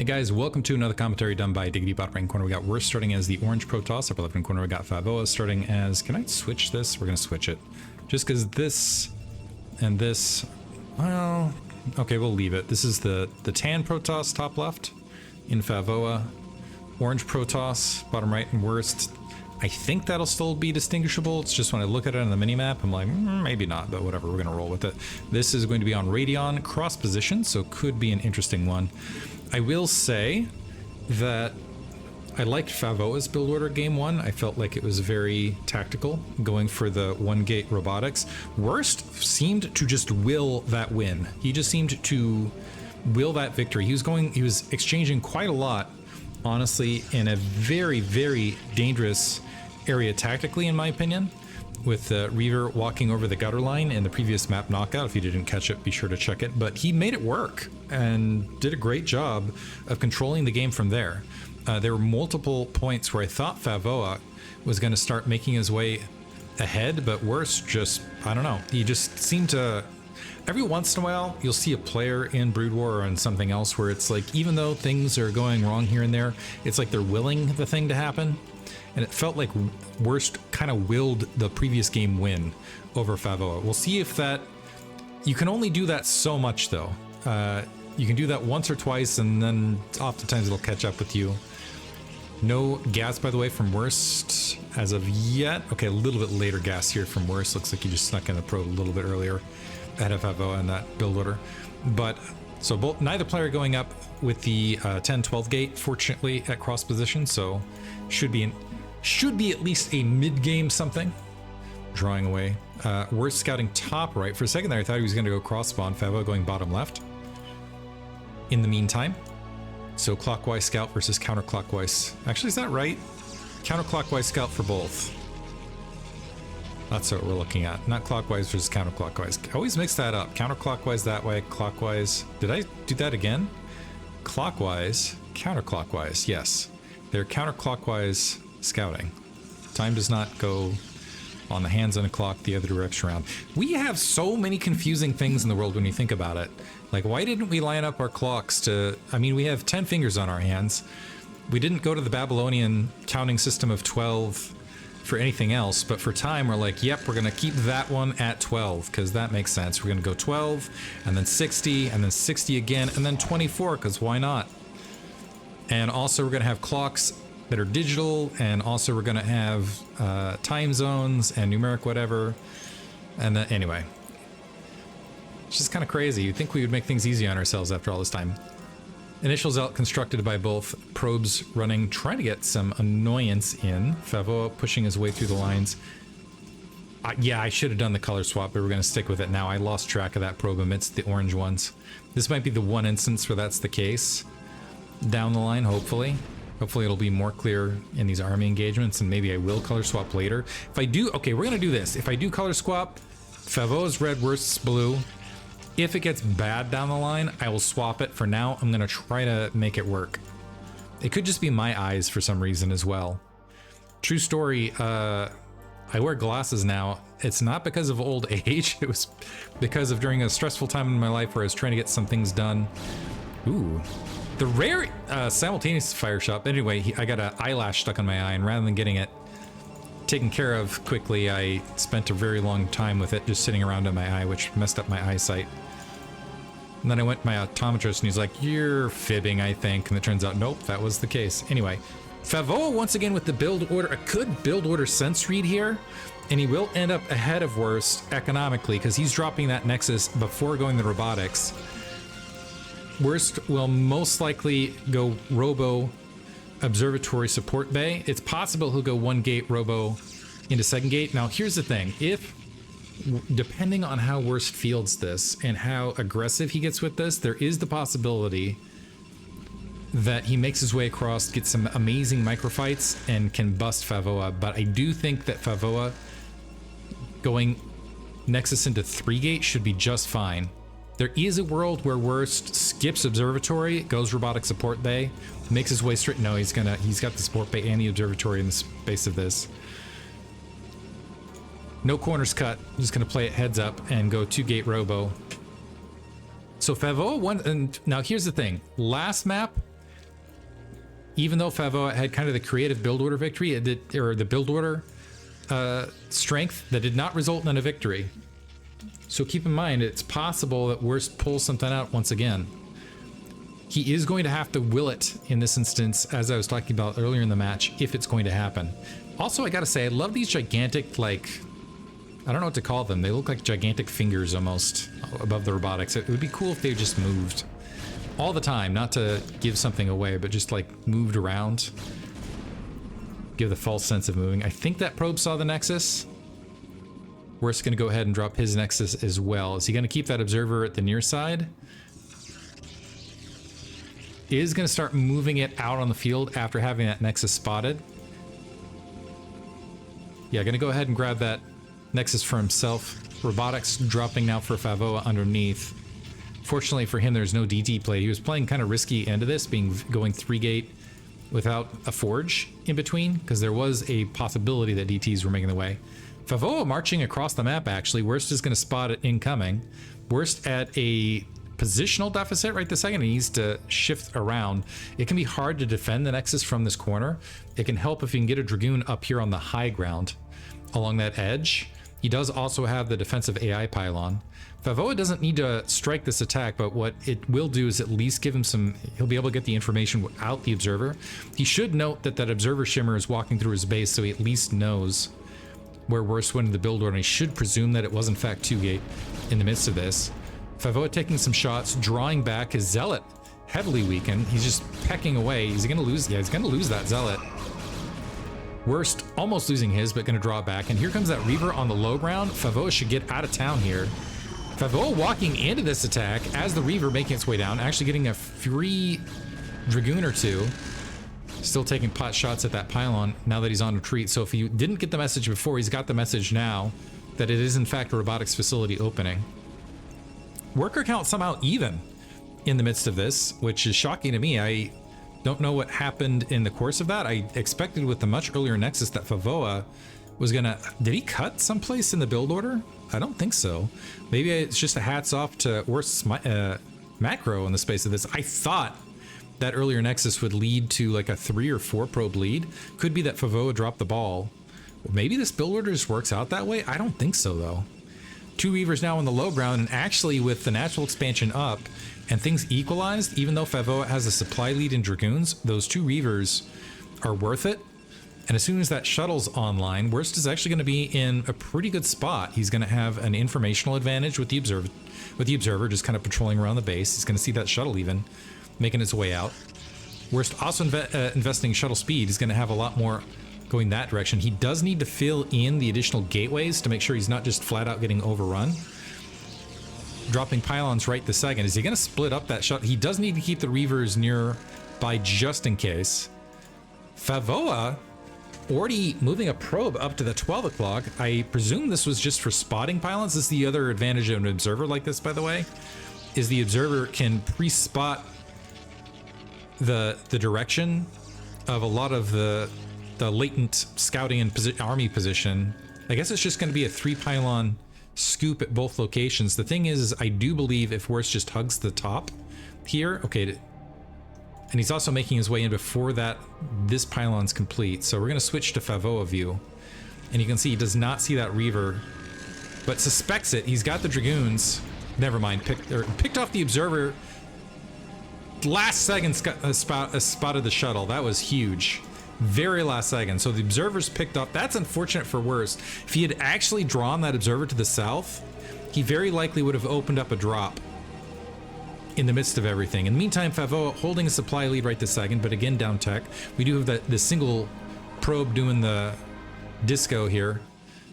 Hey guys, welcome to another commentary done by Diggity. Bottom right corner we got Worst starting as the orange Protoss. Upper left hand corner we got Favorit starting as, can I switch this? We're gonna switch it. Just because this and this, well, okay, we'll leave it. This is the tan Protoss top left in Favorit. Orange Protoss, bottom right and Worst. I think that'll still be distinguishable. It's just when I look at it on the minimap, I'm like, maybe not, but whatever, we're gonna roll with it. This is going to be on Radeon cross position, so could be an interesting one. I will say that I liked Favorit's build order game one. I felt like it was very tactical, going for the one gate robotics. Worst seemed to just will that win. He just seemed to will that victory. He was exchanging quite a lot, honestly, in a very, very dangerous area tactically, in my opinion, with Reaver walking over the gutter line in the previous map knockout. If you didn't catch it, be sure to check it. But he made it work and did a great job of controlling the game from there. There were multiple points where I thought Favorit was going to start making his way ahead, but Worst just, I don't know, he just seemed to... Every once in a while, you'll see a player in Brood War or in something else where it's like, even though things are going wrong here and there, it's like they're willing the thing to happen. And it felt like Worst kind of willed the previous game win over Favorit. We'll see if that... You can only do that so much, though. You can do that once or twice, and then oftentimes it'll catch up with you. No gas, by the way, from Worst as of yet. Okay, a little bit later gas here from Worst. Looks like he just snuck in the probe a little bit earlier ahead of Favorit in that build order. But, so neither player going up with the 10-12 gate, fortunately, at cross position, so should be at least a mid-game something. Drawing away. Worst scouting top right. For a second there, I thought he was going to go cross spawn. Favorit going bottom left. In the meantime, so clockwise scout versus counterclockwise. Actually, is that right? Counterclockwise scout for both. That's what we're looking at. Not clockwise versus counterclockwise. I always mix that up. Counterclockwise that way, clockwise. Did I do that again? Clockwise, counterclockwise. Yes. They're counterclockwise scouting. Time does not go on the hands on a clock the other direction around. We have so many confusing things in the world when you think about it. Like, why didn't we line up our clocks to... I mean, we have 10 fingers on our hands. We didn't go to the Babylonian counting system of 12 for anything else, but for time, we're like, yep, we're gonna keep that one at 12, because that makes sense. We're gonna go 12, and then 60, and then 60 again, and then 24, because why not? And also, we're gonna have clocks that are digital, and also we're gonna have time zones and numeric whatever. And then, anyway. It's just kind of crazy. You'd think we would make things easy on ourselves after all this time. Initials out constructed by both probes running, trying to get some annoyance in. Favorit pushing his way through the lines. Yeah, I should have done the color swap, but we're going to stick with it now. I lost track of that probe amidst the orange ones. This might be the one instance where that's the case. Down the line, hopefully. Hopefully it'll be more clear in these army engagements, and maybe I will color swap later. If I do, okay, we're going to do this. If I do color swap, Favorit's red, Worst's blue. If it gets bad down the line, I will swap it. For now, I'm going to try to make it work. It could just be my eyes for some reason as well. True story, I wear glasses now. It's not because of old age. It was because of during a stressful time in my life where I was trying to get some things done. Ooh. The rare simultaneous fire shot. Anyway, I got an eyelash stuck on my eye, and rather than getting it taken care of quickly, I spent a very long time with it just sitting around in my eye, which messed up my eyesight. And then I went to my optometrist and he's like, you're fibbing, I think. And it turns out, nope, that was the case. Anyway, Favorit once again with the build order, a good build order sense read here. And he will end up ahead of Worst economically because he's dropping that Nexus before going to robotics. Worst will most likely go Robo Observatory Support Bay. It's possible he'll go one gate Robo into second gate. Now, here's the thing. Depending on how Worst fields this and how aggressive he gets with this, there is the possibility that he makes his way across, gets some amazing microfights, and can bust Favorit. But I do think that Favorit going Nexus into 3-gate should be just fine. There is a world where Worst skips Observatory, goes Robotic Support Bay, makes his way straight. No, he's got the Support Bay and the Observatory in the space of this. No corners cut. I'm just gonna play it heads up and go 2-gate Robo. So Favorit won, and now here's the thing. Last map, even though Favorit had kind of the creative build order victory, or the build order strength, that did not result in a victory. So keep in mind, it's possible that Worst pulls something out once again. He is going to have to will it in this instance, as I was talking about earlier in the match, if it's going to happen. Also, I gotta say, I love these gigantic, like, I don't know what to call them. They look like gigantic fingers almost above the robotics. It would be cool if they just moved all the time, not to give something away, but just like moved around. Give the false sense of moving. I think that probe saw the Nexus. We're just gonna go ahead and drop his Nexus as well. Is he gonna keep that observer at the near side? Is gonna start moving it out on the field after having that Nexus spotted. Yeah, gonna go ahead and grab that Nexus for himself. Robotics dropping now for Favorit underneath. Fortunately for him, there's no DT play. He was playing kind of risky into this, going 3-gate without a forge in between, because there was a possibility that DTs were making the way. Favorit marching across the map, actually. Worst is going to spot it incoming. Worst at a positional deficit right this second. He needs to shift around. It can be hard to defend the Nexus from this corner. It can help if you can get a Dragoon up here on the high ground along that edge. He does also have the defensive AI pylon. Favorit doesn't need to strike this attack, but what it will do is at least give him some, he'll be able to get the information without the observer. He should note that that observer shimmer is walking through his base, so he at least knows where Worst went in the build order, and he should presume that it was in fact 2-gate in the midst of this. Favorit taking some shots, drawing back. His Zealot heavily weakened. He's just pecking away. Is he gonna lose? Yeah, he's gonna lose that Zealot. Worst almost losing his, but gonna draw back. And here comes that Reaver on the low ground. Favorit should get out of town here. Favorit walking into this attack as the Reaver making its way down, actually getting a free Dragoon or two. Still taking pot shots at that pylon now that he's on retreat. So if you didn't get the message before, he's got the message now that it is in fact a robotics facility opening. Worker count somehow even in the midst of this, which is shocking to me. I don't know what happened in the course of that. I expected with the much earlier Nexus that Favorit was gonna... Did he cut someplace in the build order? I don't think so. Maybe it's just a hats off to Worst's macro in the space of this. I thought that earlier Nexus would lead to like a 3 or 4 probe lead. Could be that Favorit dropped the ball. Maybe this build order just works out that way. I don't think so though. 2 Reavers now on the low ground, and actually with the natural expansion up and things equalized, even though Favorit has a supply lead in Dragoons, those 2 Reavers are worth it. And as soon as that shuttle's online, Worst is actually going to be in a pretty good spot. He's going to have an informational advantage with the observer just kind of patrolling around the base. He's going to see that shuttle even making its way out. Worst also investing shuttle speed. He's going to have a lot more going that direction. He does need to fill in the additional gateways to make sure he's not just flat out getting overrun. Dropping pylons right this second. Is he going to split up that shuttle? He does need to keep the Reavers nearby just in case. Favorit already moving a probe up to the 12 o'clock. I presume this was just for spotting pylons. This is the other advantage of an observer like this, by the way, is the observer can pre-spot the direction of a lot of the latent scouting and army position. I guess it's just going to be a 3 pylon scoop at both locations. The thing is I do believe if Worst just hugs the top here, okay, and he's also making his way in before that this pylon's complete. So we're going to switch to Favorit view, and you can see he does not see that Reaver, but suspects it. He's got the Dragoons. Never mind, picked off the observer. Last second spotted the shuttle. That was huge. Very last second. So the observer's picked up. That's unfortunate for Worst. If he had actually drawn that observer to the south, he very likely would have opened up a drop in the midst of everything. In the meantime, Favorit holding a supply lead right this second, but again down tech. We do have the single probe doing the disco here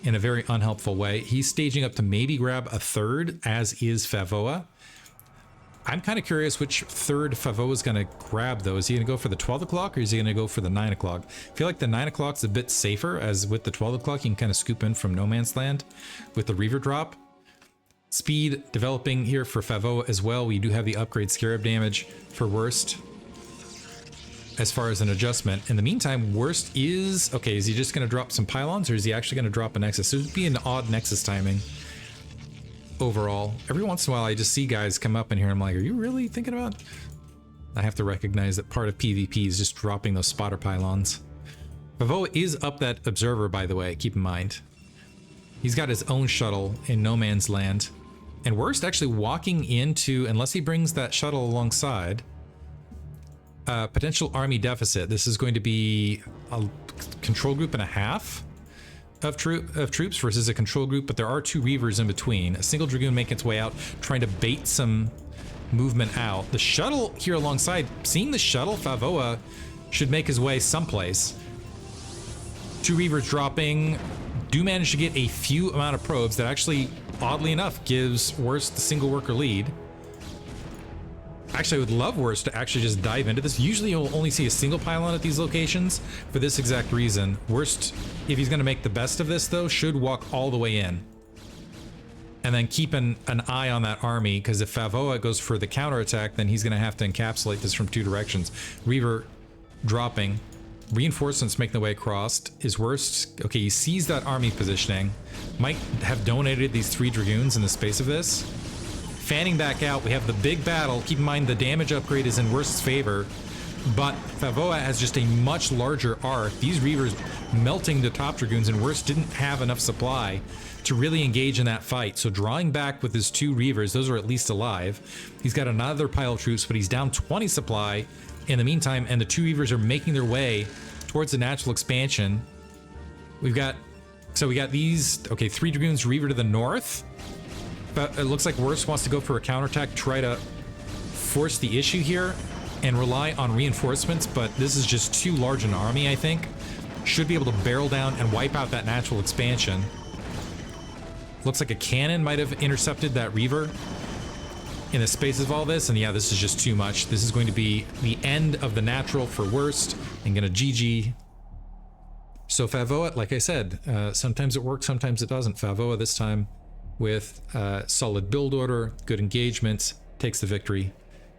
in a very unhelpful way. He's staging up to maybe grab a 3rd, as is Favorit. I'm kind of curious which 3rd Favorit is going to grab though. Is he going to go for the 12 o'clock or is he going to go for the 9 o'clock? I feel like the 9 o'clock's a bit safer, as with the 12 o'clock you can kind of scoop in from no man's land with the Reaver drop. Speed developing here for Favorit as well. We do have the upgrade Scarab damage for Worst as far as an adjustment. In the meantime, Worst is... Okay, is he just going to drop some pylons or is he actually going to drop a Nexus? It would be an odd Nexus timing overall. Every once in a while I just see guys come up in here and I'm like, are you really thinking about I have to recognize that part of PvP is just dropping those spotter pylons. Favorit is up that observer, by the way, keep in mind. He's got his own shuttle in no man's land. And Worst actually walking into, unless he brings that shuttle alongside, potential army deficit. This is going to be a control group and a half of troops versus a control group, but there are 2 Reavers in between. A single Dragoon making its way out, trying to bait some movement out. The shuttle here alongside, seeing the shuttle, Favorit should make his way someplace. 2 Reavers dropping, do manage to get a few amount of probes that actually, oddly enough, gives Worst the single worker lead. Actually, I would love Worst to actually just dive into this. Usually you'll only see a single pylon at these locations for this exact reason. Worst, if he's going to make the best of this though, should walk all the way in. And then keep an eye on that army, because if Favorit goes for the counterattack, then he's going to have to encapsulate this from 2 directions. Reaver dropping. Reinforcements making the way across. Is Worst... Okay, he sees that army positioning. Might have donated these 3 Dragoons in the space of this. Fanning back out, we have the big battle. Keep in mind the damage upgrade is in Worst's favor, but Favorit has just a much larger arc. These Reavers melting the top Dragoons, and Worst didn't have enough supply to really engage in that fight. So drawing back with his 2 Reavers, those are at least alive. He's got another pile of troops, but he's down 20 supply in the meantime, and the 2 Reavers are making their way towards the natural expansion. We've got... So we got these... Okay, 3 Dragoons, Reaver to the north. But it looks like Worst wants to go for a counterattack, try to force the issue here and rely on reinforcements, but this is just too large an army, I think. Should be able to barrel down and wipe out that natural expansion. Looks like a cannon might have intercepted that Reaver in the space of all this, and yeah, this is just too much. This is going to be the end of the natural for Worst, and gonna GG. So Favorit, like I said, sometimes it works, sometimes it doesn't. Favorit this time with solid build order, good engagements, takes the victory.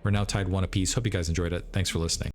We're now tied 1 apiece. Hope you guys enjoyed it. Thanks for listening.